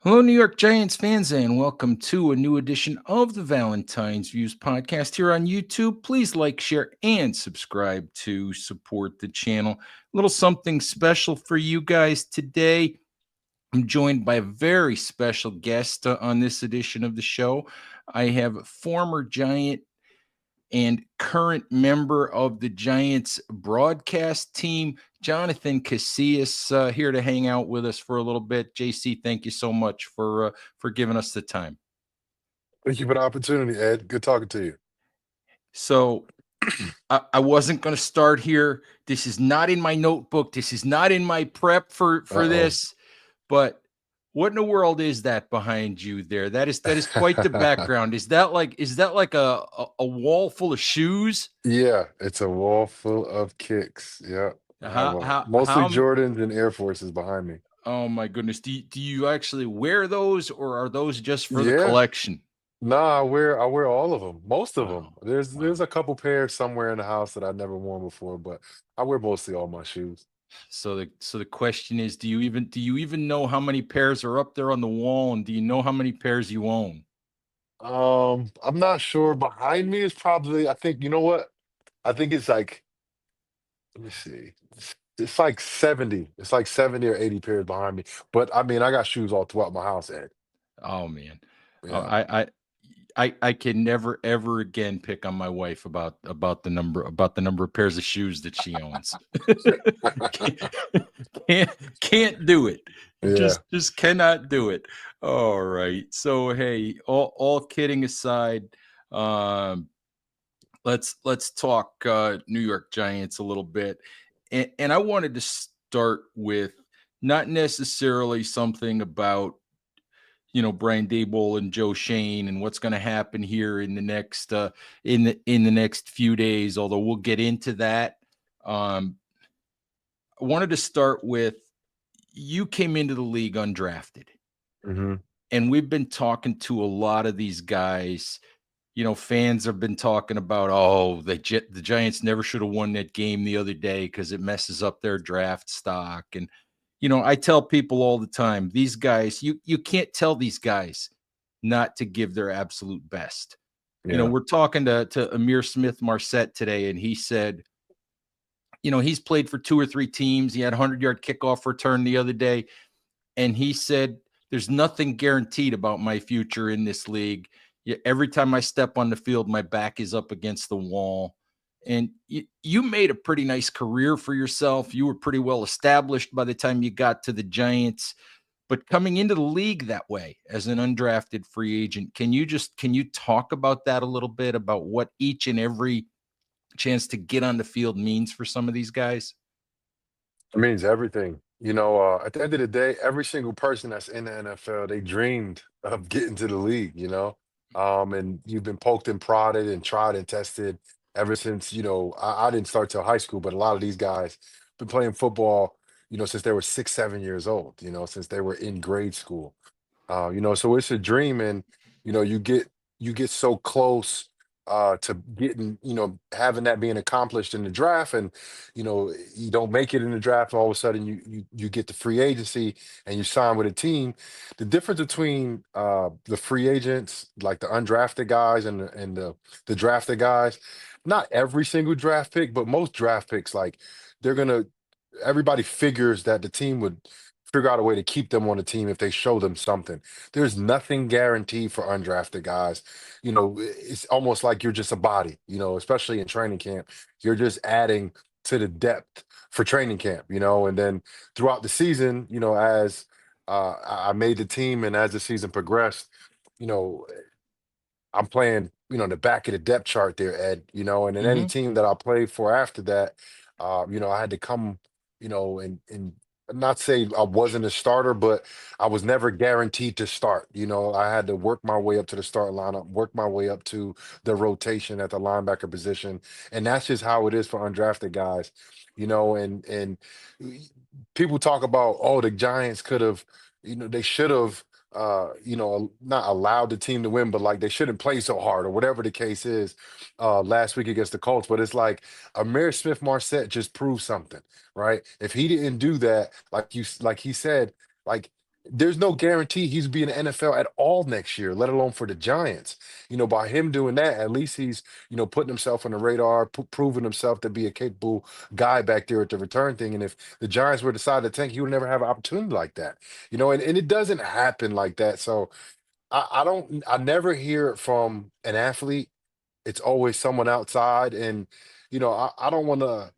Hello, New York Giants fans, and welcome to a new edition of the Valentine's Views podcast here on YouTube. Please like, share, and subscribe to support the channel. A little something special for you guys today. I'm joined by a very special guest on this edition of the show. I have former Giant and current member of the Giants broadcast team, Jonathan Casillas, here to hang out with us for a little bit. JC, thank you so much for giving us the time. Thank you for the opportunity, Ed. Good talking to you. So I wasn't going to start here. This is not in my notebook. This is not in my prep for Uh-oh. this. But what in the world is that behind you there? That is quite the background. Is that like a wall full of shoes? Yeah, it's a wall full of kicks. Yeah, I have How how mostly how Jordans and Air Forces behind me. Oh my goodness. Do you actually wear those, or are those just for the Yeah, collection? nah, I wear all of them, most of them. Wow. There's Wow. a couple pairs somewhere in the house that I've never worn before, but I wear mostly all my shoes. So the question is, do you even know how many pairs are up there on the wall, and do you know how many pairs you own? I'm not sure. Behind me is probably, I think, you know what? I think it's like, let me see. It's like 70. It's like 70 or 80 pairs behind me. But I mean, I got shoes all throughout my house, Ed. Oh man. Oh, Yeah. I can never ever again pick on my wife about the number of pairs of shoes that she owns. can't, can't do it. Yeah. Just cannot do it. All right. So hey, all kidding aside, um, let's talk New York Giants a little bit, and I wanted to start with not necessarily something about Brian Daboll and Joe Schoen and what's going to happen here in the next few days. Although we'll get into that. I wanted to start with, you came into the league undrafted, Hmm. and we've been talking to a lot of these guys. Fans have been talking about, oh, the Giants never should have won that game the other day because it messes up their draft stock. And I tell people all the time, these guys, you can't tell these guys not to give their absolute best. Yeah. We're talking to Amir Smith Marset today, and he said, he's played for two or three teams. He had a 100-yard kickoff return the other day, and he said, there's nothing guaranteed about my future in this league. Yeah, every time I step on the field, my back is up against the wall. And you made a pretty nice career for yourself. You were pretty well established by the time you got to the Giants. But coming into the league that way as an undrafted free agent, can you talk about that a little bit, about what each and every chance to get on the field means for some of these guys? It means everything. At the end of the day, every single person that's in the NFL, they dreamed of getting to the league, and you've been poked and prodded and tried and tested ever since, I didn't start till high school, but a lot of these guys been playing football, since they were 6, 7 years old, since they were in grade school. So it's a dream, and you get so close to getting, having that being accomplished in the draft, and you don't make it in the draft. All of a sudden, you get the free agency and you sign with a team. The difference between the free agents, like the undrafted guys, and the drafted guys, not every single draft pick, but most draft picks, like they're gonna everybody figures that the team would figure out a way to keep them on the team if they show them something. There's nothing guaranteed for undrafted guys. It's almost like you're just a body, especially in training camp. You're just adding to the depth for training camp, and then throughout the season, as I made the team and as the season progressed, you know, I'm playing, the back of the depth chart there, Ed, and in any Hmm. team that I played for after that, I had to come, and not say I wasn't a starter, but I was never guaranteed to start. I had to work my way up to the start lineup, work my way up to the rotation at the linebacker position. And that's just how it is for undrafted guys, and people talk about, oh, the Giants could have, they should have not allowed the team to win, but like they shouldn't play so hard or whatever the case is last week against the Colts. But it's like Amir Smith Marset just proved something, right? If he didn't do that, like he said, like there's no guarantee he's be in the NFL at all next year, let alone for the Giants. By him doing that, at least he's, putting himself on the radar, proving himself to be a capable guy back there at the return thing. And if the Giants were to decide to tank, he would never have an opportunity like that. And it doesn't happen like that. So I never hear it from an athlete. It's always someone outside. And, I don't want to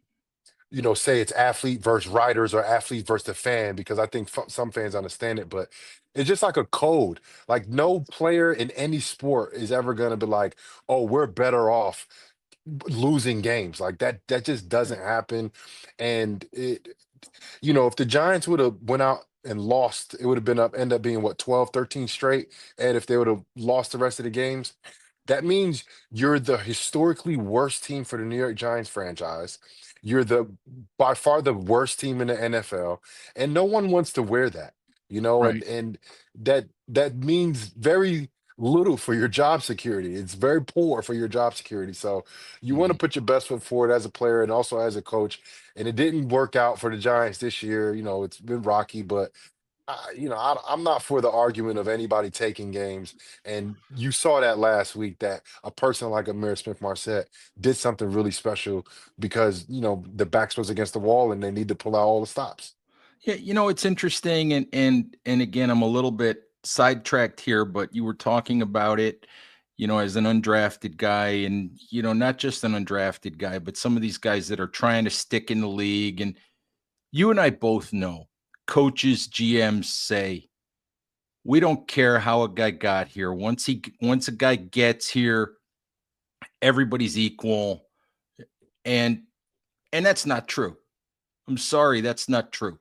say it's athlete versus writers or athlete versus the fan because I think some fans understand it, but it's just like a code. Like no player in any sport is ever going to be like, "Oh, we're better off losing games." Like that just doesn't happen. And if the Giants would have went out and lost, it would have been end up being what 12, 13 straight. And if they would have lost the rest of the games, that means you're the historically worst team for the New York Giants franchise. You're the by far the worst team in the NFL, and no one wants to wear that, and Right. that means very little for your job security. It's very poor for your job security. So you want to Mhm. put your best foot forward as a player and also as a coach. And it didn't work out for the Giants this year. It's been rocky, but I'm not for the argument of anybody taking games. And you saw that last week that a person like Amir Smith Marset did something really special because, the backs was against the wall and they need to pull out all the stops. Yeah, it's interesting, and again, I'm a little bit sidetracked here, but you were talking about it, as an undrafted guy, and not just an undrafted guy, but some of these guys that are trying to stick in the league. And you and I both know coaches, GMs say, we don't care how a guy got here. Once a guy gets here, everybody's equal. And that's not true. I'm sorry, that's not true.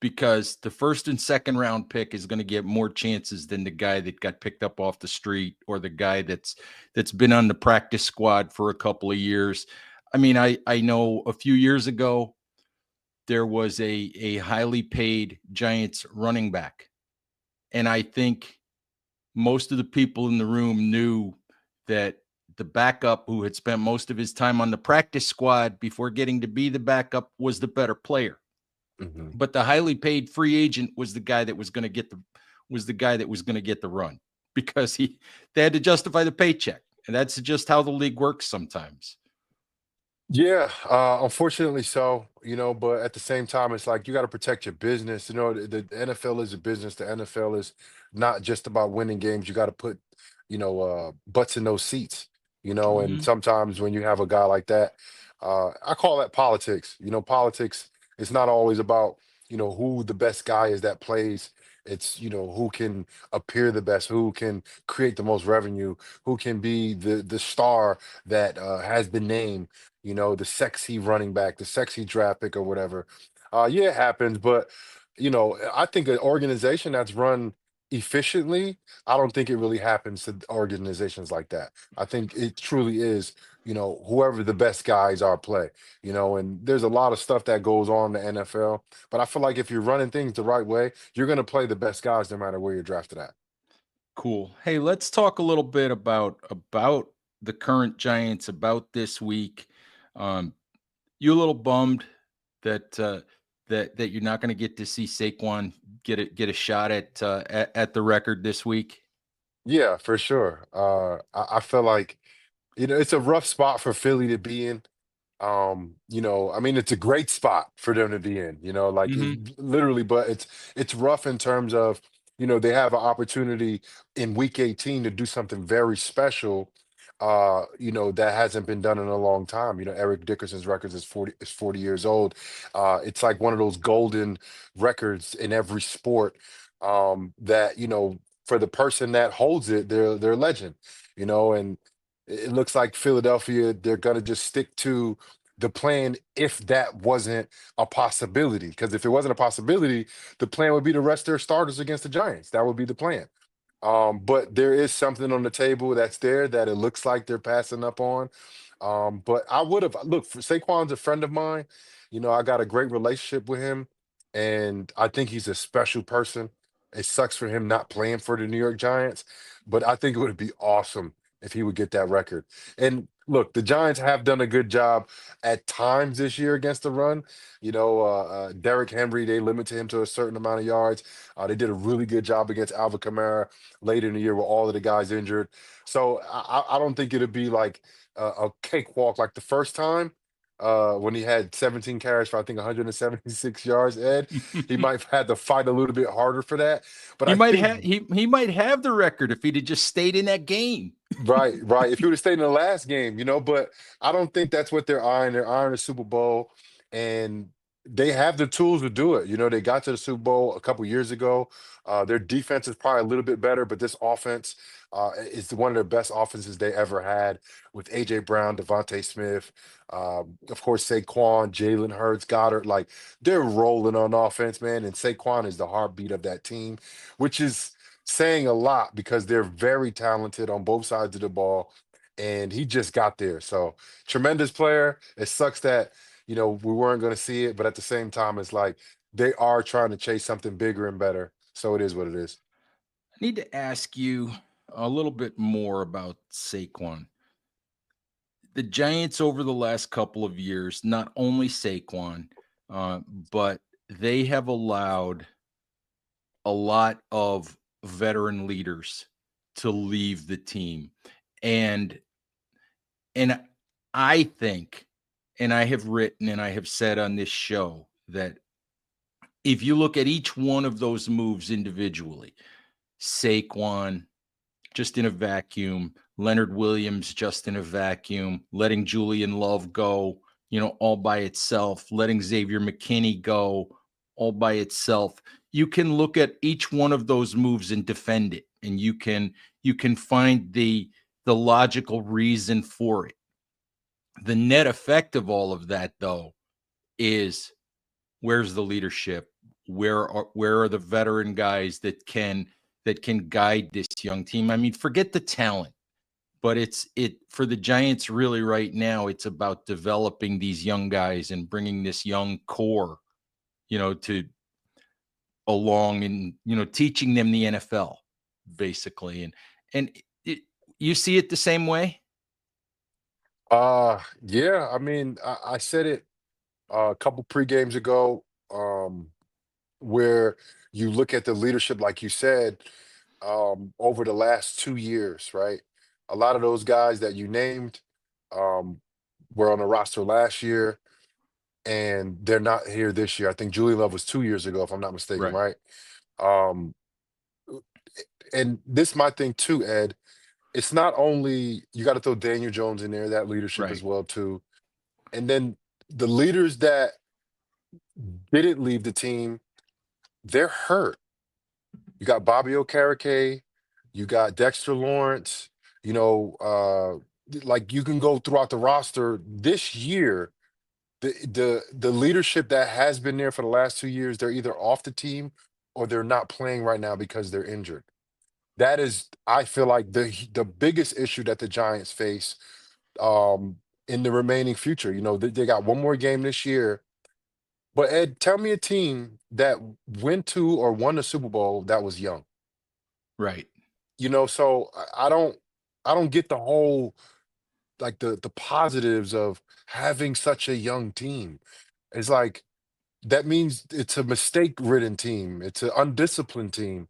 Because the first and second round pick is going to get more chances than the guy that got picked up off the street or the guy that's been on the practice squad for a couple of years. I mean, I know a few years ago there was a highly paid Giants running back, and I think most of the people in the room knew that the backup who had spent most of his time on the practice squad before getting to be the backup was the better player. Hmm. But the highly paid free agent was the guy that was going to get the run because they had to justify the paycheck. And that's just how the league works sometimes. Yeah, unfortunately so, but at the same time, it's like you got to protect your business. The NFL is a business. The NFL is not just about winning games. You got to put, butts in those seats, and Mhm. sometimes when you have a guy like that, I call that politics. Politics is not always about, who the best guy is that plays. It's, who can appear the best, who can create the most revenue, who can be the star that has the name, the sexy running back, the sexy draft pick or whatever. Yeah, it happens, but I think an organization that's run efficiently, I don't think it really happens to organizations like that. I think it truly is, whoever the best guys are play, and there's a lot of stuff that goes on in the NFL, but I feel like if you're running things the right way, you're going to play the best guys no matter where you're drafted at. Cool. Hey, let's talk a little bit about the current Giants, about this week. Um, you a little bummed that that you're not going to get to see Saquon get a shot at the record this week? Yeah, for sure. I feel like, it's a rough spot for Philly to be in. I mean, it's a great spot for them to be in, like Mhm. literally, but it's rough in terms of, they have an opportunity in week 18 to do something very special, that hasn't been done in a long time. Eric Dickerson's records is 40 years old. It's like one of those golden records in every sport, that, for the person that holds it, they're a legend, and it looks like Philadelphia, they're going to just stick to the plan if that wasn't a possibility. Because if it wasn't a possibility, the plan would be to rest their starters against the Giants. That would be the plan. But there is something on the table that's there that it looks like they're passing up on. But I would have look for Saquon's a friend of mine. I got a great relationship with him, and I think he's a special person. It sucks for him not playing for the New York Giants, but I think it would be awesome if he would get that record. And Look, the Giants have done a good job at times this year against the run. Derrick Henry, they limited him to a certain amount of yards. They did a really good job against Alvin Kamara later in the year with all of the guys injured. So I don't think it'd be like a cakewalk like the first time when he had 17 carries for I think 176 yards. Ed, he might have had to fight a little bit harder for that. But He I might think have he might have the record if he'd have just stayed in that game. right, right. If you would have stayed in the last game, but I don't think that's what they're eyeing. They're eyeing the Super Bowl, and they have the tools to do it. They got to the Super Bowl a couple years ago. Their defense is probably a little bit better, but this offense is one of their best offenses they ever had with AJ Brown, Devontae Smith, of course Saquon, Jalen Hurts, Goddard. Like they're rolling on offense, man, and Saquon is the heartbeat of that team, which is saying a lot because they're very talented on both sides of the ball. And he just got there. So tremendous player. It sucks that, we weren't going to see it, but at the same time, it's like they are trying to chase something bigger and better. So it is what it is. I need to ask you a little bit more about Saquon. The Giants over the last couple of years, not only Saquon, but they have allowed a lot of veteran leaders to leave the team. And and I think, and I have written and I have said on this show that if you look at each one of those moves individually, Saquon just in a vacuum, Leonard Williams just in a vacuum, letting Julian Love go, all by itself, letting Xavier McKinney go all by itself. You can look at each one of those moves and defend it, and you can find the logical reason for it. The net effect of all of that, though, is where's the leadership? Where are the veteran guys that can guide this young team? I mean, forget the talent, but it for the Giants really right now. It's about developing these young guys and bringing this young core, to along and teaching them the NFL basically. And it, you see it the same way, Yeah, I mean, I said it a couple pre-games ago, where you look at the leadership, like you said, over the last 2 years, right? A lot of those guys that you named um, were on the roster last year, and they're not here this year. I think Julie Love was 2 years ago, if I'm not mistaken, right? right? Um, and this my thing too, Ed. It's not only you got to throw Daniel Jones in there, that leadership as Right. well too, and then the leaders that didn't leave the team, they're hurt. You got Bobby Okereke, you got Dexter Lawrence, like you can go throughout the roster this year. The leadership that has been there for the last 2 years, they're either off the team or they're not playing right now because they're injured. That is, I feel like the biggest issue that the Giants face in the remaining future. They got one more game this year. But Ed, tell me a team that went to or won the Super Bowl that was young. Right. So I don't get the whole like the positives of having such a young team. It's like that means it's a mistake-ridden team. It's an undisciplined team.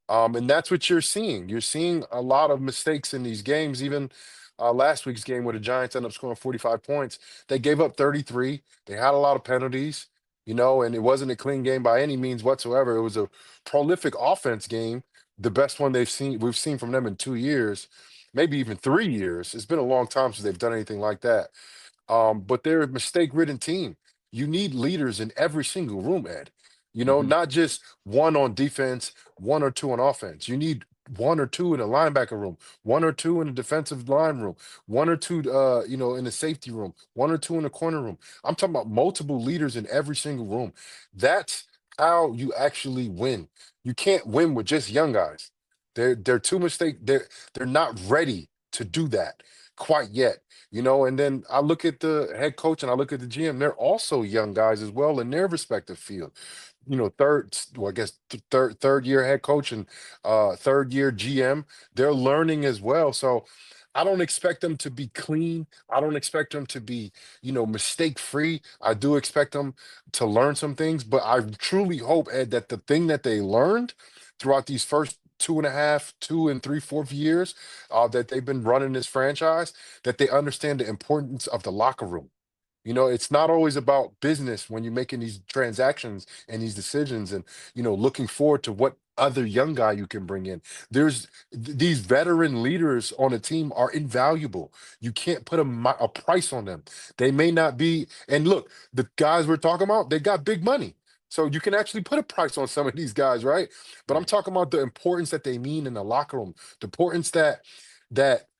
And that's what you're seeing. You're seeing a lot of mistakes in these games. Even last week's game where the Giants ended up scoring 45 points, they gave up 33. They had a lot of penalties, and it wasn't a clean game by any means whatsoever. It was a prolific offense game, the best one we've seen from them in 2 years, maybe even 3 years. It's been a long time since they've done anything like that. But they're a mistake-ridden team. You need leaders in every single room, Ed. Mhm. Not just one on defense, one or two on offense. You need one or two in the linebacker room, one or two in the defensive line room, one or two, in the safety room, one or two in the corner room. I'm talking about multiple leaders in every single room. That's how you actually win. You can't win with just young guys. They're too mistake. They're not ready to do that quite yet. And then I look at the head coach and I look at the GM. They're also young guys as well in their respective field. Well, I guess third year head coach and third year GM. They're learning as well. So I don't expect them to be clean. I don't expect them to be, mistake free. I do expect them to learn some things, but I truly hope, Ed, that the thing that they learned throughout these first 2.5, 2 and 3/4 years that they've been running this franchise, that they understand the importance of the locker room. It's not always about business when you're making these transactions and these decisions and, looking forward to what other young guy you can bring in. These veteran leaders on a team are invaluable. You can't put a price on them. They may not be, and look, the guys we're talking about, they got big money. So you can actually put a price on some of these guys, right? But I'm Right. talking about the importance that they mean in the locker room, the importance that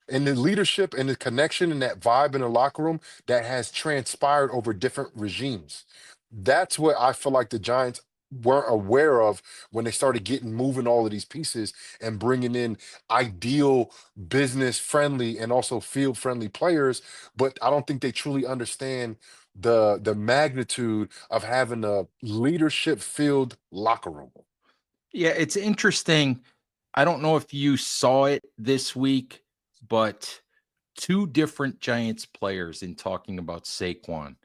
and the leadership and the connection and that vibe in the locker room that has transpired over different regimes. That's what I feel like the Giants weren't aware of when they started getting moving all of these pieces and bringing in ideal business friendly and also field friendly players. But I don't think they truly understand the magnitude of having a leadership filled locker room. Yeah, it's interesting. I don't know if you saw it this week, but two different Giants players in talking about Saquon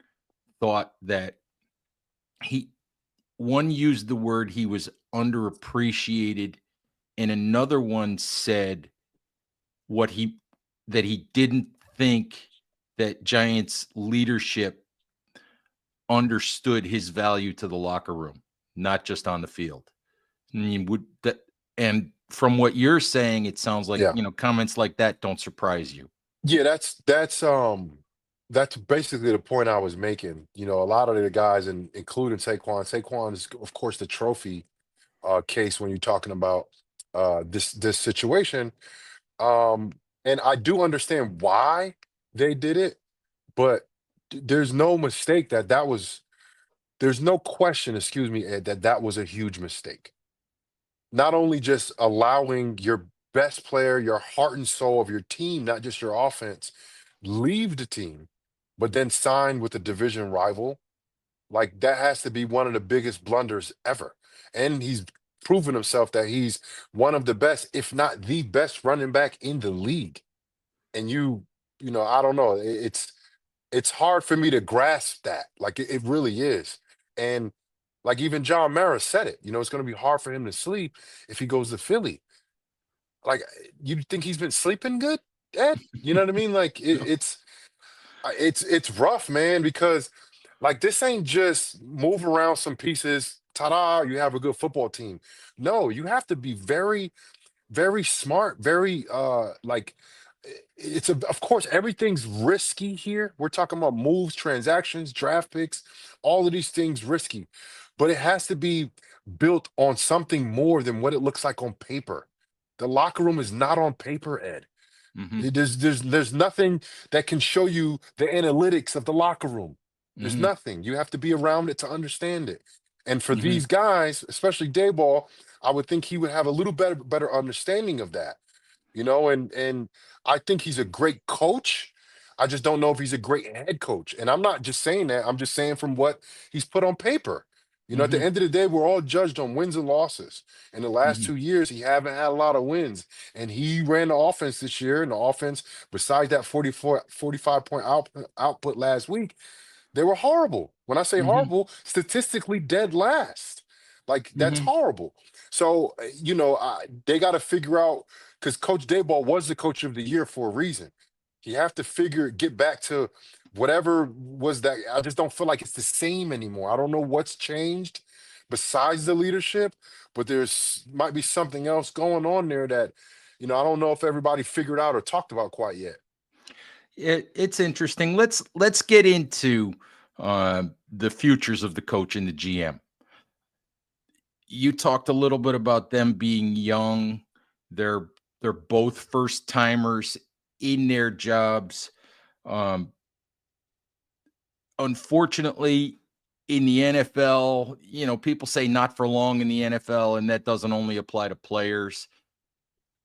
thought that he one used the word he was underappreciated, and another one said what he that he didn't think that Giants leadership understood his value to the locker room, not just on the field. I mean, would that and from what you're saying, it sounds like, Yeah. comments like that don't surprise you. Yeah, that's basically the point I was making. A lot of the guys, including Saquon. Saquon is, of course, the trophy case when you're talking about this situation. Um, and I do understand why they did it, but there's no mistake there's no question, excuse me, Ed, that was a huge mistake. Not only just allowing your best player, your heart and soul of your team, not just your offense, leave the team, but then sign with a division rival. Like that has to be one of the biggest blunders ever. And he's proven himself that he's one of the best, if not the best running back in the league. And I don't know. It's hard for me to grasp that. Like it really is. And like even John Mara said it, it's going to be hard for him to sleep if he goes to Philly. Like you think he's been sleeping good, Ed? You know what I mean? Like No. it's rough, man, because like this ain't just move around some pieces, ta-da, you have a good football team. No, you have to be very, very smart, very like of course everything's risky here. We're talking about moves, transactions, draft picks, all of these things risky, but it has to be built on something more than what it looks like on paper. The locker room is not on paper, Ed. Mhm, There's nothing that can show you the analytics of the locker room. There's mhm, nothing. You have to be around it to understand it. And for mhm, these guys, especially Dayball, I would think he would have a little better understanding of that. And I think he's a great coach. I just don't know if he's a great head coach. And I'm not just saying that. I'm just saying from what he's put on paper. At the mhm, end of the day, we're all judged on wins and losses. In the last mhm, 2 years, he haven't had a lot of wins. And he ran the offense this year. And the offense, besides that 45 point output last week, they were horrible. When I say mhm, horrible, statistically dead last. Like that's mhm, horrible. So they got to figure out because Coach Dayball was the coach of the year for a reason. You have to get back to whatever was that. I just don't feel like it's the same anymore. I don't know what's changed besides the leadership, but there's might be something else going on there that I don't know if everybody figured out or talked about quite yet. it's interesting. Let's get into the futures of the coach and the GM. You talked a little bit about them being young. They're they're both first timers in their jobs. Um, Unfortunately, in the NFL, people say not for long in the NFL, and that doesn't only apply to players.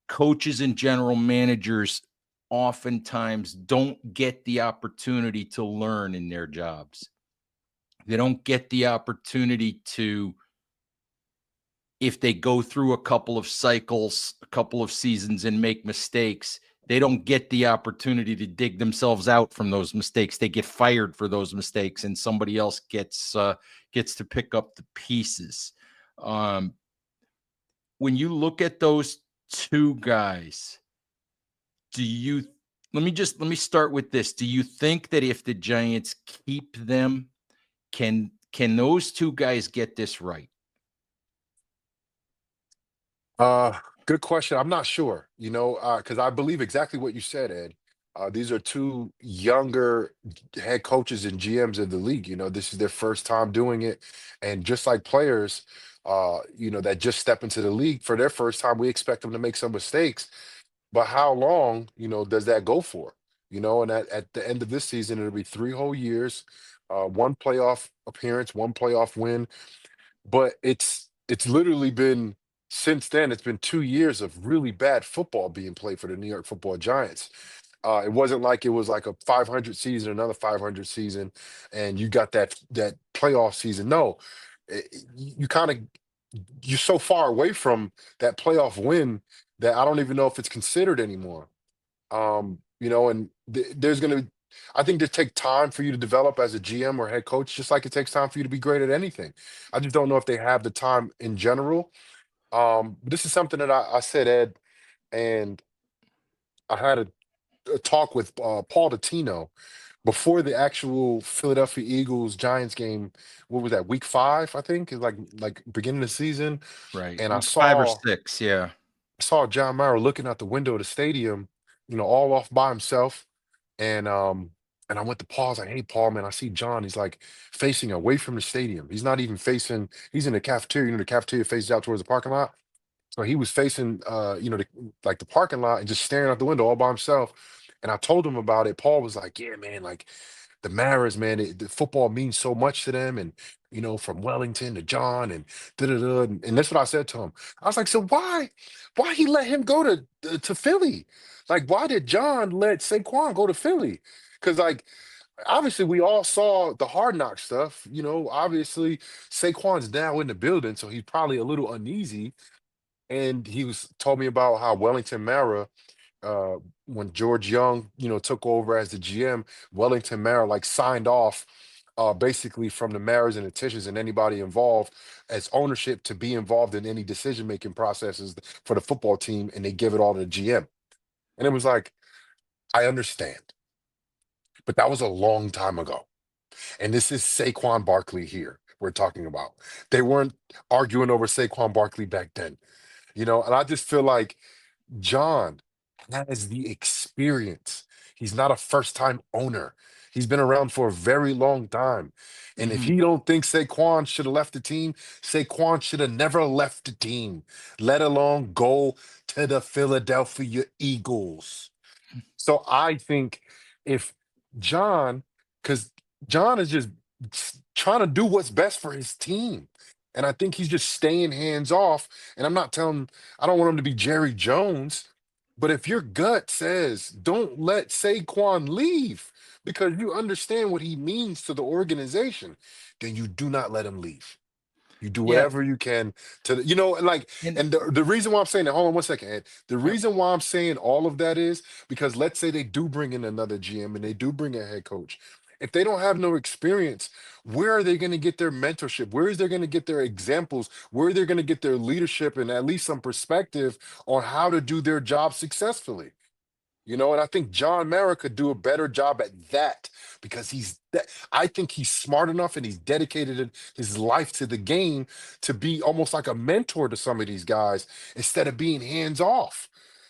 Coaches and general managers oftentimes don't get the opportunity to learn in their jobs. They don't get the opportunity to, if they go through a couple of cycles, a couple of seasons and make mistakes, they don't get the opportunity to dig themselves out from those mistakes. They get fired for those mistakes, and somebody else gets to pick up the pieces. When you look at those two guys, do you let me start with this. Do you think that if the Giants keep them, can those two guys get this right? Uh, Good question. I'm not sure, because I believe exactly what you said, Ed. These are two younger head coaches and GMs in the league. This is their first time doing it. And just like players, that just step into the league for their first time, we expect them to make some mistakes. But how long, does that go for? And at the end of this season, it'll be 3 whole years, one playoff appearance, one playoff win. But it's literally been since then, it's been 2 years of really bad football being played for the New York Football Giants. It wasn't like it was like a 500 season, another 500 season, and you got that playoff season. No, you kind of you're so far away from that playoff win that I don't even know if it's considered anymore. And there's gonna, I think, just take time for you to develop as a GM or head coach, just like it takes time for you to be great at anything. I just don't know if they have the time in general. This is something that I said, Ed, and I had a talk with Paul Dottino before the actual Philadelphia Eagles Giants game. What was that? Week 5, I think, is like beginning of the season. Right. And I Week 5 or saw 6, yeah. saw John Mara looking out the window of the stadium, all off by himself. And and I went to Paul. I was like, "Hey, Paul, man, I see John. He's like facing away from the stadium. He's not even facing. He's in the cafeteria. The cafeteria faces out towards the parking lot. So he was facing, like the parking lot and just staring out the window all by himself. And I told him about it. Paul was like, "Yeah, man, like the Maras, man, the football means so much to them, and from Wellington to John and da da da." And that's what I said to him. I was like, "So why he let him go to Philly? Like, why did John let Saquon go to Philly? Because like." Obviously, we all saw the hard knock stuff. Obviously, Saquon's now in the building, so he's probably a little uneasy. And he was told me about how Wellington Mara, uh, when George Young, took over as the GM, Wellington Mara like signed off, basically from the Maras and the Tishes and anybody involved as ownership to be involved in any decision making processes for the football team, and they give it all to the GM. And it was like, I understand, but that was a long time ago. And this is Saquon Barkley here we're talking about. They weren't arguing over Saquon Barkley back then. And I just feel like John has the experience. He's not a first-time owner. He's been around for a very long time. And if Mhm. he don't think Saquon should have left the team, Saquon should have never left the team, let alone go to the Philadelphia Eagles. So I think if John, because John is just trying to do what's best for his team. And I think he's just staying hands off. And I'm not telling, I don't want him to be Jerry Jones. But if your gut says, don't let Saquon leave because you understand what he means to the organization, then you do not let him leave. You do Yeah, whatever you can to, like, and and the reason why I'm saying that, hold on one second, Ed. The yep, reason why I'm saying all of that is because let's say they do bring in another GM and they do bring a head coach. If they don't have no experience, where are they going to get their mentorship? Where is they going to get their examples? Where are they going to get their leadership and at least some perspective on how to do their job successfully? And I think John Mara could do a better job at that because I think he's smart enough and he's dedicated his life to the game to be almost like a mentor to some of these guys instead of being hands off.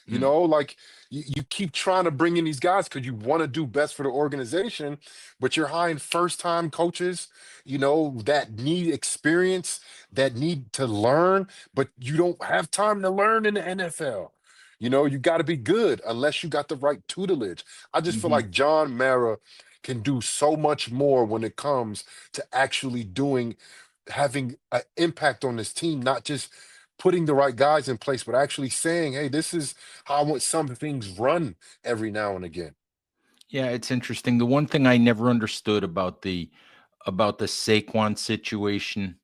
mm, Like you keep trying to bring in these guys because you want to do best for the organization, but you're hiring first time coaches, that need experience, that need to learn, but you don't have time to learn in the NFL. You got to be good unless you got the right tutelage. I just feel mhm. like John Mara can do so much more when it comes to actually having an impact on this team, not just putting the right guys in place, but actually saying, hey, this is how I want some things run every now and again. Yeah, it's interesting. The one thing I never understood about the Saquon situation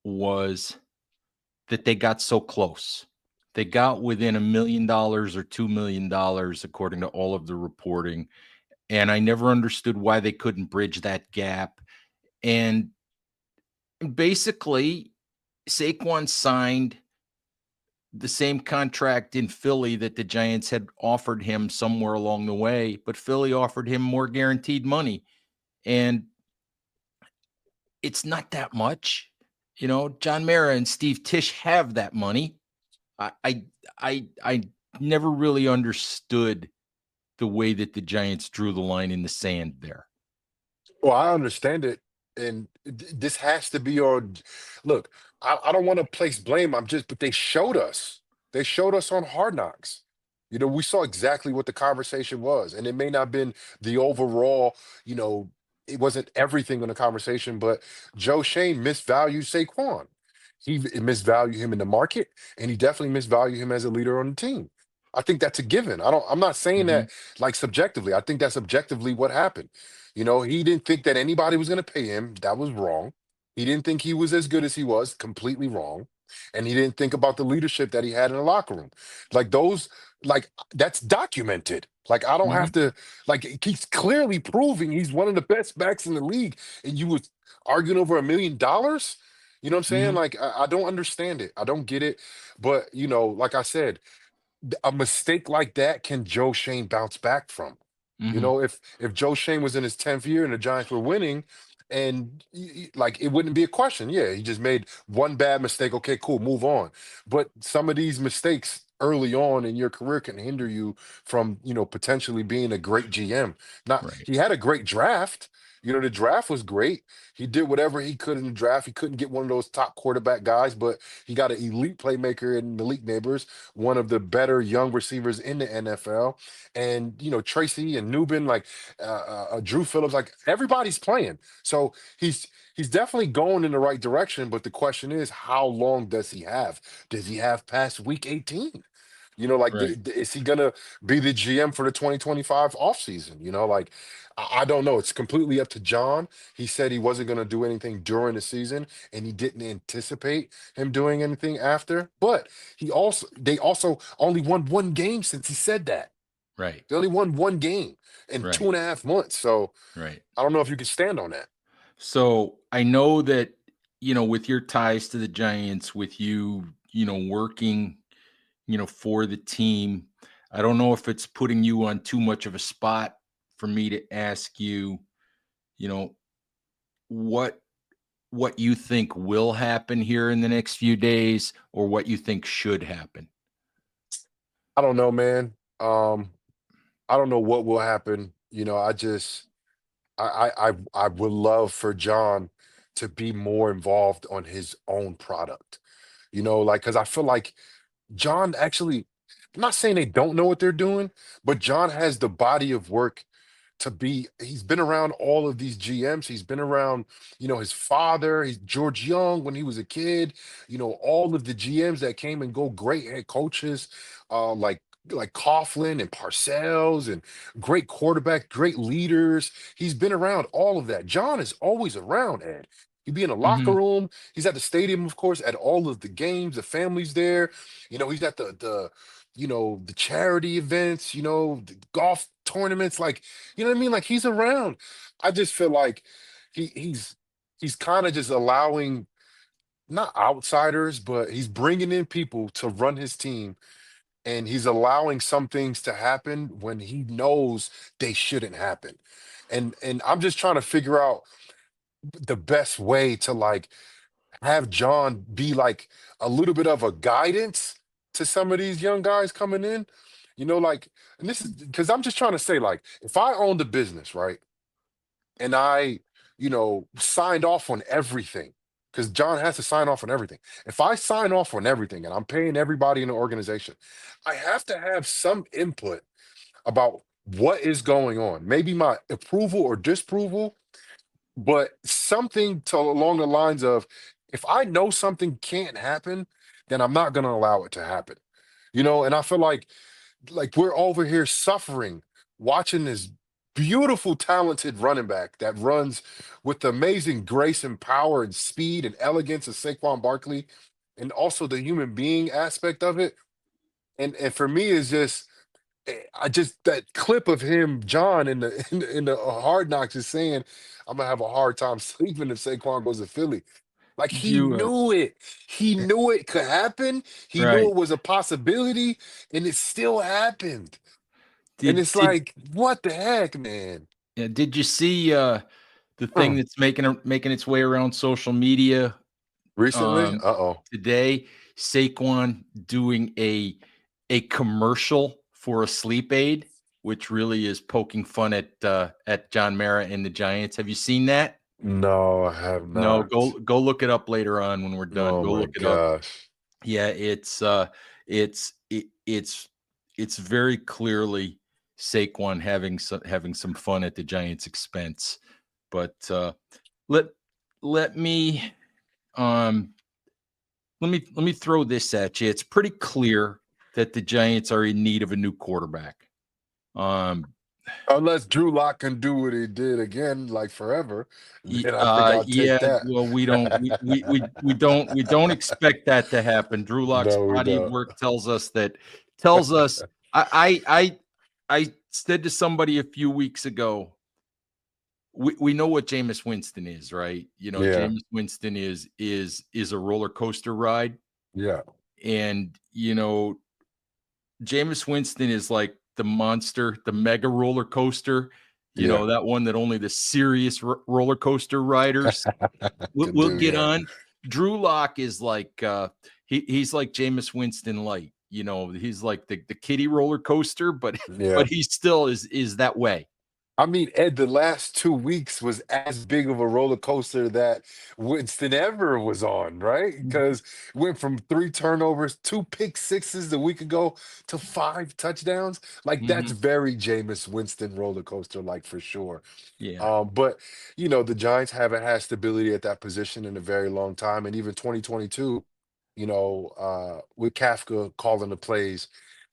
was that they got so close. They got within $1 million or $2 million, according to all of the reporting. And I never understood why they couldn't bridge that gap. And basically, Saquon signed the same contract in Philly that the Giants had offered him somewhere along the way, but Philly offered him more guaranteed money. And it's not that much. John Mara and Steve Tisch have that money. I I I never really understood the way that the Giants drew the line in the sand there. Well, I understand it, and this has to be on. Look, I don't want to place blame. But they showed us. They showed us on Hard Knocks. We saw exactly what the conversation was, and it may not have been the overall. You know, it wasn't everything in the conversation, but Joe Shane misvalued Saquon. He misvalued him in the market, and he definitely misvalued him as a leader on the team. I think that's a given. I'm not saying Mhm, that like subjectively. I think that's objectively what happened. He didn't think that anybody was going to pay him. That was wrong. He didn't think he was as good as he was. Completely wrong. And he didn't think about the leadership that he had in the locker room. Like those, that's documented. Like I don't have mhm, to. Like he's clearly proving he's one of the best backs in the league, and you was arguing over $1 million. You know what I'm saying? mhm, Like I don't understand it. I don't get it. But like I said, a mistake like that can Joe Shane bounce back from? mhm. If Joe Shane was in his 10th year and the Giants were winning, and like it wouldn't be a question. Yeah, he just made one bad mistake. Okay, cool, move on. But some of these mistakes early on in your career can hinder you from potentially being a great GM. Not Right, he had a great draft. The draft was great. He did whatever he could in the draft. He couldn't get one of those top quarterback guys, but he got an elite playmaker in Malik Neighbors, one of the better young receivers in the NFL. And Tracy and Newbin, like Drew Phillips, like everybody's playing. So he's definitely going in the right direction. But the question is, how long does he have? Does he have past week 18? Like right, is he gonna be the GM for the 2025 offseason? Like I don't know. It's completely up to John. He said he wasn't gonna do anything during the season, and he didn't anticipate him doing anything after. But they also only won one game since he said that. right, They only won one game in two right, and a half months. So right. I don't know if you can stand on that. So I know that, with your ties to the Giants, with you, working, for the team, I don't know if it's putting you on too much of a spot for me to ask you, you know, what what you think will happen here in the next few days or what you think should happen. I don't know, man. I don't know what will happen. I just I would love for John to be more involved on his own product. Like because I feel like John actually, I'm not saying they don't know what they're doing, but John has the body of work to be. He's been around all of these GMs. He's been around, his father, he's George Young when he was a kid, all of the GMs that came and go, great head coaches, like Coughlin and Parcells and great quarterback, great leaders. He's been around all of that. John is always around, Ed. He'd be in the locker Mhm, room. He's at the stadium, of course, at all of the games. The family's there. He's at the charity events. The golf tournaments. Like, you know what I mean? Like he's around. I just feel like he's kind of just allowing not outsiders, but he's bringing in people to run his team, and he's allowing some things to happen when he knows they shouldn't happen. And I'm just trying to figure out the best way to like have John be like a little bit of a guidance to some of these young guys coming in. Like, and this is because I'm just trying to say, like, if I owned a business, right, and I, signed off on everything, because John has to sign off on everything. If I sign off on everything and I'm paying everybody in the organization, I have to have some input about what is going on. Maybe my approval or disapproval, but something to along the lines of if I know something can't happen, then I'm not going to allow it to happen. And I feel like we're over here suffering watching this beautiful talented running back that runs with the amazing grace and power and speed and elegance of Saquon Barkley, and also the human being aspect of it, And for me, it's just I just that clip of him, John, in the Hard Knocks is saying, "I'm gonna have a hard time sleeping if Saquon goes to Philly." Like Did he you knew it. He knew it could happen. He knew right? it was a possibility, and it still happened. And Did it's did like, what the heck, man? did you see the thing Huh. that's making its way around social media Recently? um Uh-oh. today? Saquon doing a commercial for a sleep aid, which really is poking fun at John Mara and the Giants. Have you seen that? No, I have No, not. go look it up later on when we're done. Oh Go my look it up. gosh. Yeah, it's it, it's very clearly Saquon having some fun at the Giants' expense. But let let me um let me throw this at you. It's pretty clear that the Giants are in need of a new quarterback. Um, Unless Drew Lock can do what he did again, like forever, then I think I'll take Yeah, that. well, we don't expect that to happen. Drew Lock's No, we body of don't. work tells us I said to somebody a few weeks ago, we know what Jameis Winston is, right? You know, Yeah, Jameis Winston is a roller coaster ride. yeah, And Jameis Winston is like the monster, the mega roller coaster, yeah. that one that only the serious roller coaster riders Could we'll do, get yeah. on. Drew Lock is like he's like Jameis Winston light. He's like the kiddie roller coaster, but Yeah. but he still is that way. I mean, Ed, the last 2 weeks was as big of a roller coaster that Winston ever was on, right? Mhm. Because went from 3 turnovers, 2 pick sixes a week ago to 5 touchdowns. Like that's Mhm. very Jameis Winston roller coaster, like for sure. Yeah. But the Giants haven't had stability at that position in a very long time, and even 2022, with Kafka calling the plays,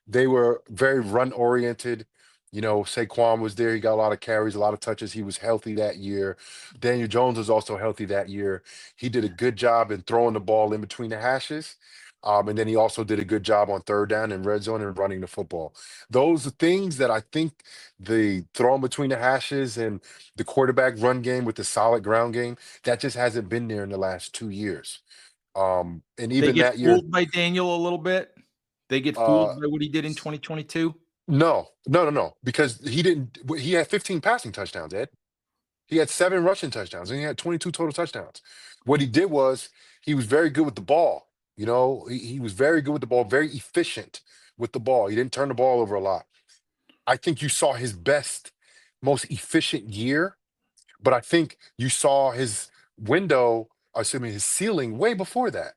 they were very run oriented. Saquon was there. He got a lot of carries, a lot of touches. He was healthy that year. Daniel Jones was also healthy that year. He did a good job in throwing the ball in between the hashes. And then he also did a good job on third down and red zone and running the football. Those are things that I think the throwing between the hashes and the quarterback run game with the solid ground game, that just hasn't been there in the last 2 years. And They even get that year, fooled by Daniel a little bit. They get uh, fooled by what he did in 2022. no, no, no, no, because he had 15 passing touchdowns, Ed. He had 7 rushing touchdowns and he had 22 total touchdowns. What he did was he was very good with the ball. He was very good with the ball, very efficient with the ball. He didn't turn the ball over a lot. I think you saw his best, most efficient year, but I think you saw his window, assuming his ceiling, way before that.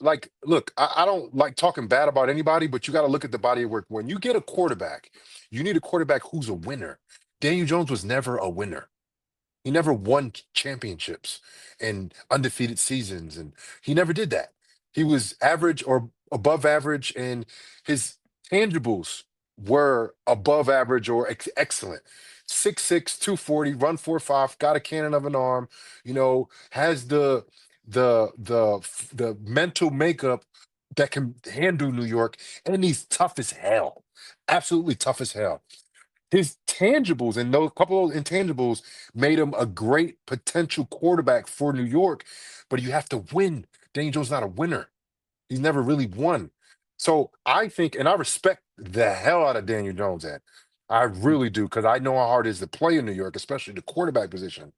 Like, look, I don't like talking bad about anybody, but you got to look at the body of work. When you get a quarterback, you need a quarterback who's a winner. Daniel Jones was never a winner. He never won championships and undefeated seasons, and he never did that. He was average or above average, and his tangibles were above average or excellent. 6'6", 240, run 4.5, got a cannon of an arm, has the mental makeup that can handle New York, and he's tough as hell. Absolutely tough as hell. His tangibles and those couple of intangibles made him a great potential quarterback for New York, but you have to win. Daniel Jones not a winner. He's never really won. So I think, and I respect the hell out of Daniel Jones, Ed. I really do, because I know how hard it is to play in New York, especially the quarterback position.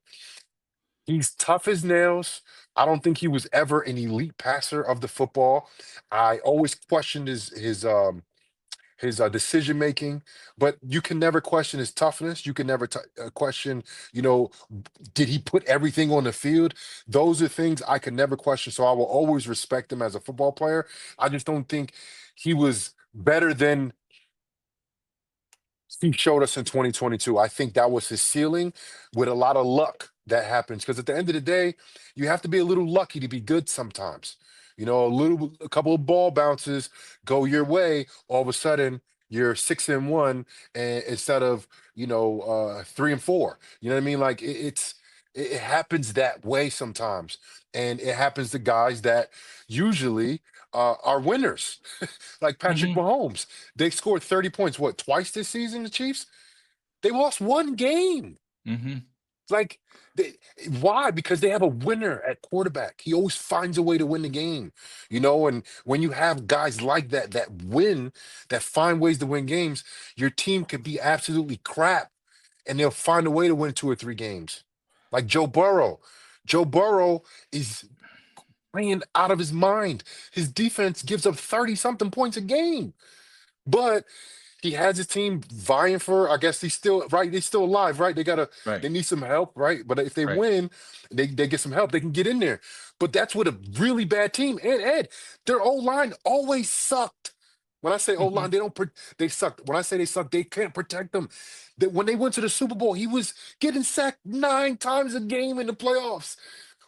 He's tough as nails. I don't think he was ever an elite passer of the football. I always questioned his decision making, but you can never question his toughness. You can never question, you know, did he put everything on the field? Those are things I can never question. So I will always respect him as a football player. I just don't think he was better than he showed us in 2022. I think that was his ceiling with a lot of luck that happens. Because at the end of the day, you have to be a little lucky to be good sometimes. A couple of ball bounces go your way. All of a sudden, you're 6-1 and instead of 3-4. You know what I mean? Like it's It happens that way sometimes, and it happens to guys that usually are winners, like Patrick Mhm. Mahomes. They scored 30 points, what, twice this season, the Chiefs? They lost one game. Mhm. Like, they, why? Because they have a winner at quarterback. He always finds a way to win the game, And when you have guys like that that win, that find ways to win games, your team could be absolutely crap, and they'll find a way to win 2 or 3 games. Like Joe Burrow. Joe Burrow is playing out of his mind. His defense gives up 30 something points a game, but he has his team vying for. I guess he's still right. They're still alive, right? Right. They need some help, right? But if they Right. win, they get some help. They can get in there. But that's with a really bad team. And Ed, their O line always sucked. When I say O line, Mhm. they sucked. When I say they suck, they can't protect them. That when they went to the Super Bowl, he was getting sacked 9 times a game in the playoffs.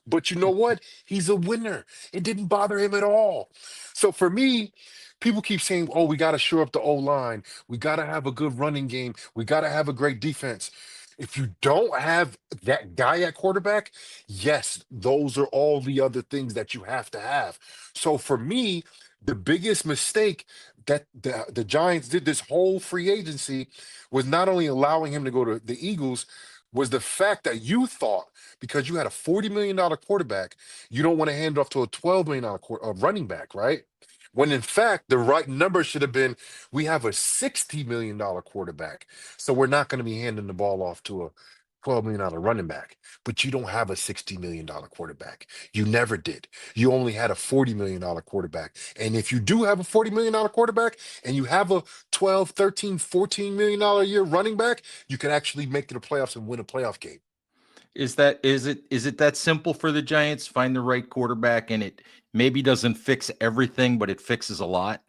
But you know what? He's a winner. It didn't bother him at all. So for me, people keep saying, oh, we got to shore up the O line. We got to have a good running game. We got to have a great defense. If you don't have that guy at quarterback, yes, those are all the other things that you have to have. So for me, the biggest mistake that the Giants did this whole free agency was not only allowing him to go to the Eagles, was the fact that you thought because you had a $40 million quarterback, you don't want to hand it off to a $12 million running back, right? When in fact, the right number should have been we have a $60 million quarterback. So we're not going to be handing the ball off to a $12 million running back. But you don't have a $60 million quarterback. You never did. You only had a $40 million quarterback. And if you do have a $40 million quarterback and you have a 12, 13, $14 million a year running back, you can actually make it to the playoffs and win a playoff game. Is it that simple for the Giants? Find the right quarterback, and it maybe doesn't fix everything, but it fixes a lot.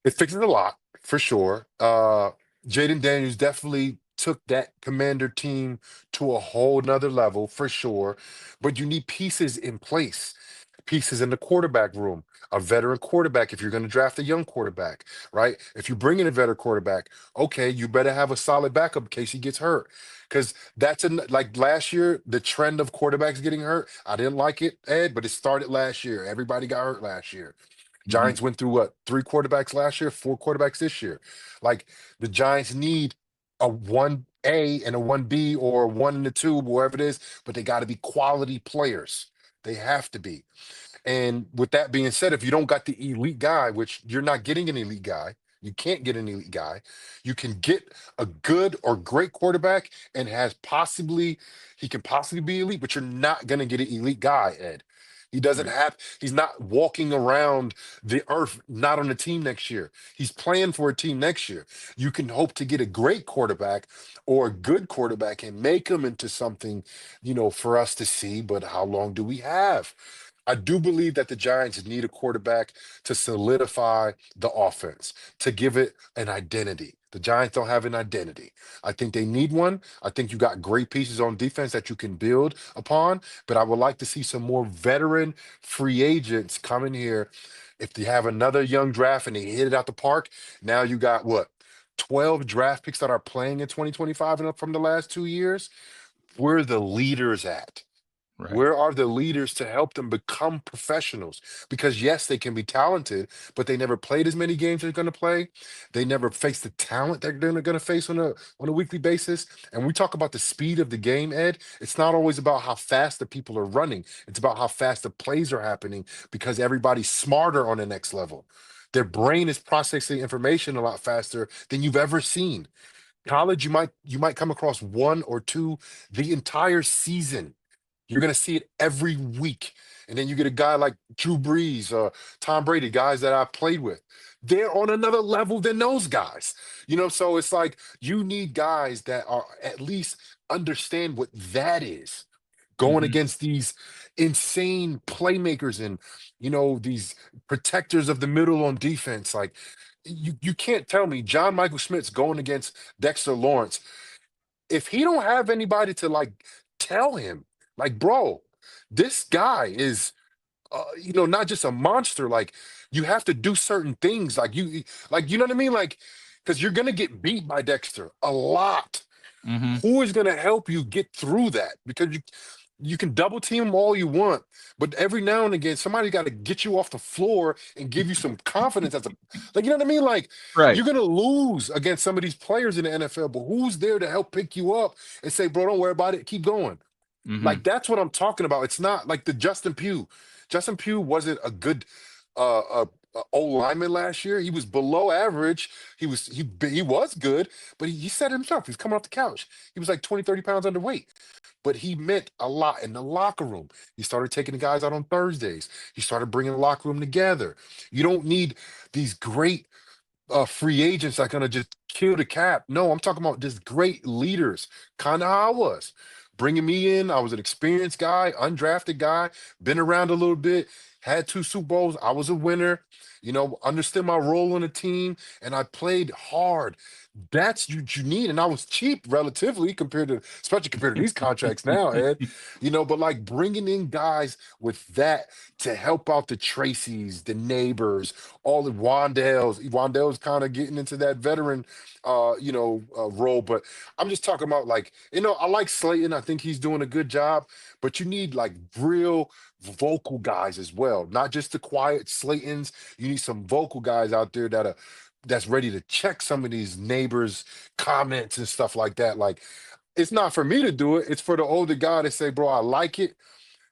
It fixes a lot for sure. Jaden Daniels definitely took that commander team to a whole nother level for sure. But you need pieces in place, pieces in the quarterback room, a veteran quarterback if you're going to draft a young quarterback, right? If you bring in a veteran quarterback, okay, you better have a solid backup in case he gets hurt. Because like last year, the trend of quarterbacks getting hurt. I didn't like it, Ed, but it started last year. Everybody got hurt last year. Mhm. Giants went through what, 3 quarterbacks last year, 4 quarterbacks this year. Like the Giants need a 1A and a 1B or a 1 and a 2, wherever it is, but they got to be quality players. They have to be. And with that being said, if you don't got the elite guy, which you're not getting an elite guy, you can't get an elite guy. You can get a good or great quarterback and he can possibly be elite, but you're not going to get an elite guy, Ed. Right. He's not walking around the earth, not on a team next year. He's playing for a team next year. You can hope to get a great quarterback or a good quarterback and make him into something, for us to see. But how long do we have? I do believe that the Giants need a quarterback to solidify the offense, to give it an identity. The Giants don't have an identity. I think they need one. I think you got great pieces on defense that you can build upon, but I would like to see some more veteran free agents come in here. If they have another young draft and they hit it out the park, now you got what? 12 draft picks that are playing in 2025 and up from the last 2 years. Where are the leaders at? Right. Where are the leaders to help them become professionals? Because yes, they can be talented, but they never played as many games they're going to play. They never face the talent that they're going to face on a weekly basis. And we talk about the speed of the game, Ed. It's not always about how fast the people are running. It's about how fast the plays are happening because everybody's smarter on the next level. Their brain is processing information a lot faster than you've ever seen. College, you might come across one or two the entire season. You're going to see it every week. And then you get a guy like Drew Brees, Tom Brady, guys that I played with. They're on another level than those guys. So it's like you need guys that are at least understand what that is. Going Mhm. against these insane playmakers and these protectors of the middle on defense. Like you can't tell me John Michael Schmidt's going against Dexter Lawrence if he don't have anybody to like tell him, like, bro, this guy is, not just a monster. Like, you have to do certain things. Like you know what I mean? Like, because you're gonna get beat by Dexter a lot. Mm-hmm. Who is going to help you get through that? Because you can double team them all you want, but every now and again, somebody got to get you off the floor and give you some confidence as a like, you know what I mean? Like Right. you're gonna lose against some of these players in the NFL, but who's there to help pick you up and say, bro, don't worry about it, keep going. Mm-hmm. Like that's what I'm talking about. It's not like the Justin Pugh. Justin Pugh wasn't a good old lineman last year. He was below average. He was good, but he said it himself. He was coming off the couch. He was like 20, 30 pounds underweight. But he meant a lot in the locker room. He started taking the guys out on Thursdays. He started bringing the locker room together. You don't need these great free agents that gonna just kill the cap. No, I'm talking about just great leaders, kind of how I was. Bringing me in, I was an experienced guy, undrafted guy, been around a little bit, had 2 Super Bowls. I was a winner, understood my role on the team, and I played hard. That's what you need. And I was cheap relatively especially compared to these contracts now, Ed. But like bringing in guys with that to help out the Tracys, the neighbors, all the Wandells. Wandel's kind of getting into that veteran, role. But I'm just talking about like, I like Slayton. I think he's doing a good job. But you need like real vocal guys as well, not just the quiet Slaytons. You need some vocal guys out there that's ready to check some of these neighbors' comments and stuff like that. Like, it's not for me to do it. It's for the older guy to say, bro, I like it.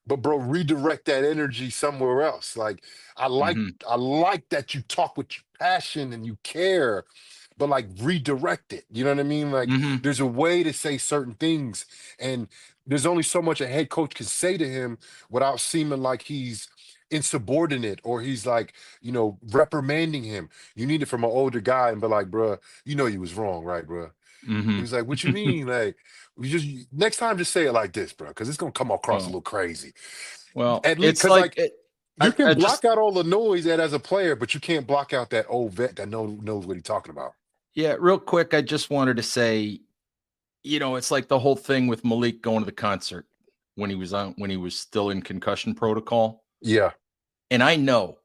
But bro, redirect that energy somewhere else. Like I like Mm-hmm. I like that you talk with passion and you care, but like redirect it. You know what I mean? Like Mm-hmm. there's a way to say certain things, and there's only so much a head coach can say to him without seeming like he's insubordinate or he's like, reprimanding him. You need it from an older guy and be like, bruh, you was wrong, right, bruh? He was like, "What you Mm-hmm. mean? Like, we just next time, just say it like this, bro, because it's gonna come across a Oh, little crazy. well, At least, it's because like like you can I block just out all the noise as a player, but you can't block out that old vet that knows what he's talking about. yeah, real quick, I just wanted to say, it's like the whole thing with Malik going to the concert when he was still in concussion protocol. Yeah, And I know,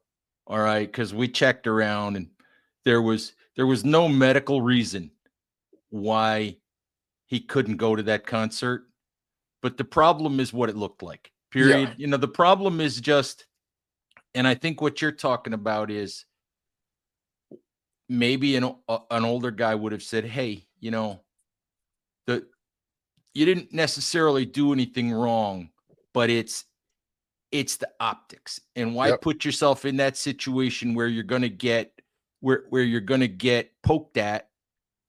all right, because we checked around and there was no medical reason why he couldn't go to that concert. But the problem is what it looked like. yeah, Period. The problem is just, and I think what you're talking about is maybe an older guy would have said, "Hey, the you didn't necessarily do anything wrong, but it's the optics. And why yep, put yourself in that situation where you're gonna get poked at?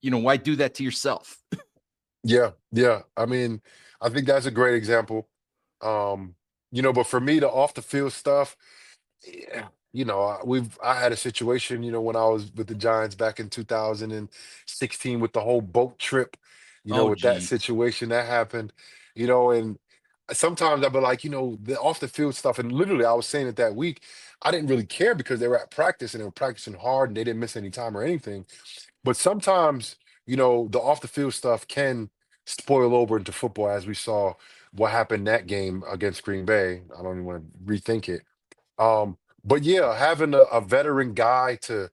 Why do that to yourself?" yeah, yeah. I mean, I think that's a great example. Um, but for me, the off the field stuff. Yeah, I had a situation, when I was with the Giants back in 2016 with the whole boat trip, Oh, with that geez. situation that happened, and sometimes I'd be like, the off the field stuff, and literally I was saying it that week, I didn't really care because they were at practice and they were practicing hard and they didn't miss any time or anything. But sometimes, the off the field stuff can spoil over into football, as we saw what happened that game against Green Bay. I don't even want to rethink it. But yeah, having a veteran guy to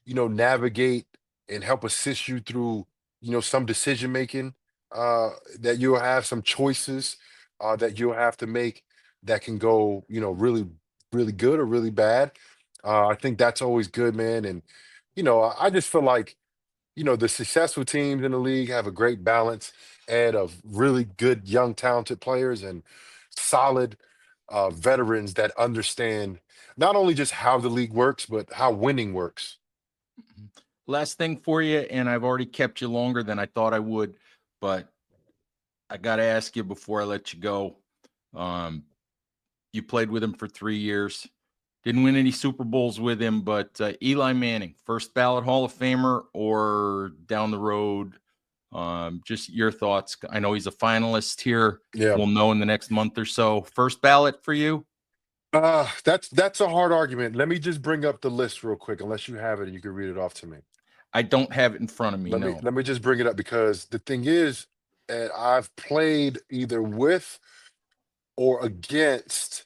navigate and help assist you through some decision making, that you'll have some choices that you'll have to make that can go really really good or really bad. I think that's always good, man. And I just feel like the successful teams in the league have a great balance and of really good young talented players and solid veterans that understand not only just how the league works but how winning works. Last thing for you, and I've already kept you longer than I thought I would, but I got to ask you before I let you go. Um, you played with him for 3 years. Didn't win any Super Bowls with him, but Eli Manning, first ballot Hall of Famer or down the road? Just your thoughts. I know he's a finalist here. Yeah. We'll know in the next month or so. First ballot for you? That's a hard argument. Let me just bring up the list real quick, unless you have it and you can read it off to me. I don't have it in front of me. Let me No. let me just bring it up because the thing is, I've played either with or against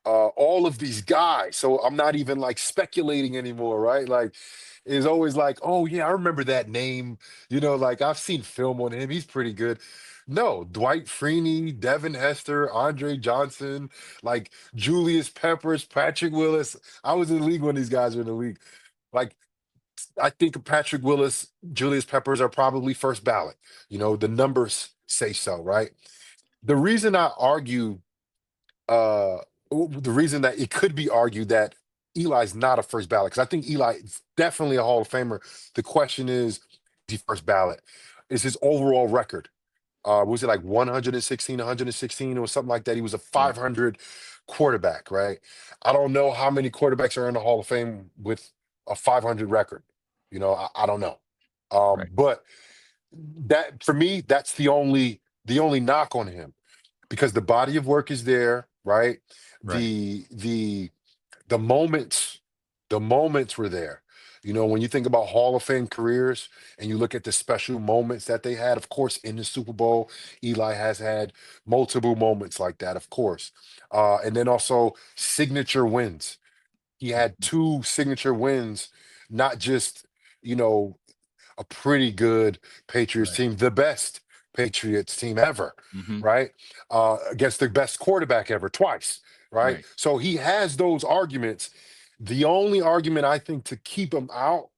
all of these guys. So I'm not even like speculating anymore, right? Like it's always like, oh yeah, I remember that name. Like I've seen film on him. He's pretty good. No, Dwight Freeney, Devin Hester, Andre Johnson, like Julius Peppers, Patrick Willis. I was in the league when these guys were in the league. Like I think Patrick Willis, Julius Peppers are probably first ballot. The numbers say so, right? The reason I argue uh the reason that it could be argued that Eli's not a first ballot, because I think Eli is definitely a Hall of Famer. The question is he first ballot? Is his overall record? Was it like 116, 116 or something like that? He was a Yeah. 500 quarterback, right? I don't know how many quarterbacks are in the Hall of Fame with a 500 record. I don't know. Right. But that for me, that's the only knock on him, because the body of work is there, right? Right. The moments, the moments were there. When you think about Hall of Fame careers and you look at the special moments that they had, of course, in the Super Bowl, Eli has had multiple moments like that, of course. And then also signature wins. He had Mhm. two signature wins, not just, you know, a pretty good Patriots Right. team, the best Patriots team ever, Hmm. right? Against the best quarterback ever twice, right? Right. So he has those arguments. The only argument I think to keep him out,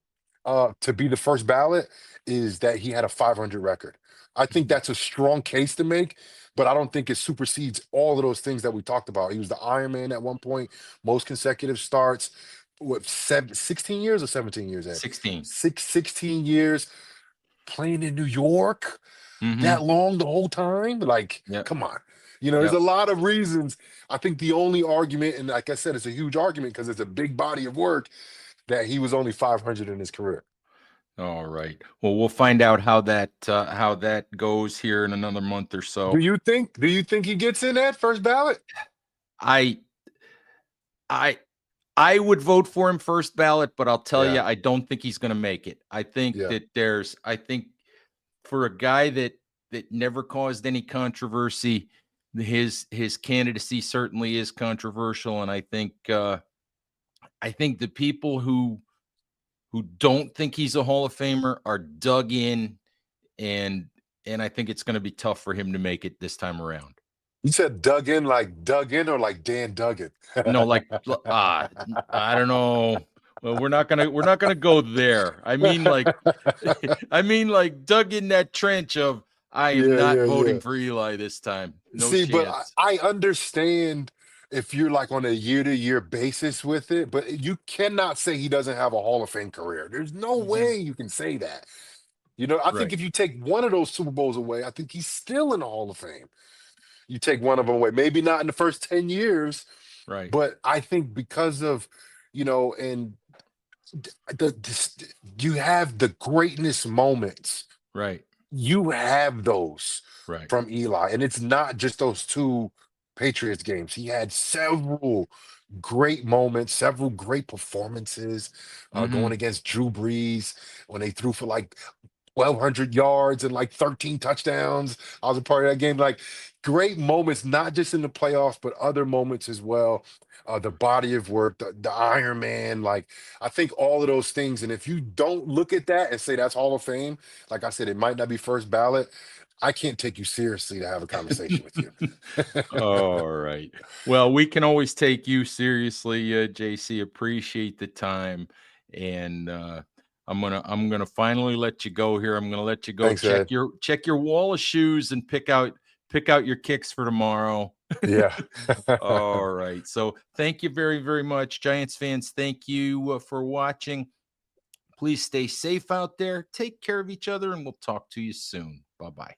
to be the first ballot, is that he had a 500 record. I think Mhm. that's a strong case to make, but I don't think it supersedes all of those things that we talked about. He was the Iron Man at one point, most consecutive starts. What, 16 years or 17 years, Ed? 16. 16 years playing in New York that Hmm. long the whole time? Like, Yep. come on. There's Yep. a lot of reasons. I think the only argument, and like I said, it's a huge argument because it's a big body of work, that he was only 500 in his career. All right. Well, we'll find out how that goes here in another month or Do so. you think? Do you think he gets in that first ballot? I I I would vote for him first ballot, but I'll tell you, Yeah, I don't think he's going to make it. yeah. I think for a guy that never caused any controversy, his candidacy certainly is controversial, and I think the people who don't think he's a Hall of Famer are dug in, and I think it's going to be tough for him to make it this time around. You said dug in, or like Dan Duggan? No, like I don't know. Well, we're not gonna go there. I mean, like, I mean, like, dug in that trench of I am Yeah, not yeah, voting yeah. for Eli this time. No See, but I, chance. I understand if you're like on a year-to-year basis with it, but you cannot say he doesn't have a Hall of Fame career. There's no Mhm. way you can say that. I think Right, if you take one of those Super Bowls away, I think he's still in the Hall of Fame. You take one of them away, maybe not in the first 10 years, right, but I think because of, and you have the greatness moments, right, you have those right. from Eli, and it's not just those two Patriots games. He had several great moments, several great performances, going Mhm. against Drew Brees when they threw for like 1,200 yards and like 13 touchdowns. I was a part of that game. Like, great moments, not just in the playoffs, but other moments as well. The body of work, the Iron Man, like, I think all of those things. And if you don't look at that and say that's Hall of Fame, like I said, it might not be first ballot. I can't take you seriously to have a conversation with you. All right. Well, we can always take you seriously, JC. Appreciate the time, and I'm gonna finally let you go here. I'm gonna let you go Thanks, Ed. check your wall of shoes and pick out your kicks for tomorrow. Yeah. All right. So thank you very very much, Giants fans. Thank you for watching. Please stay safe out there. Take care of each other, and we'll talk to you soon. Bye bye.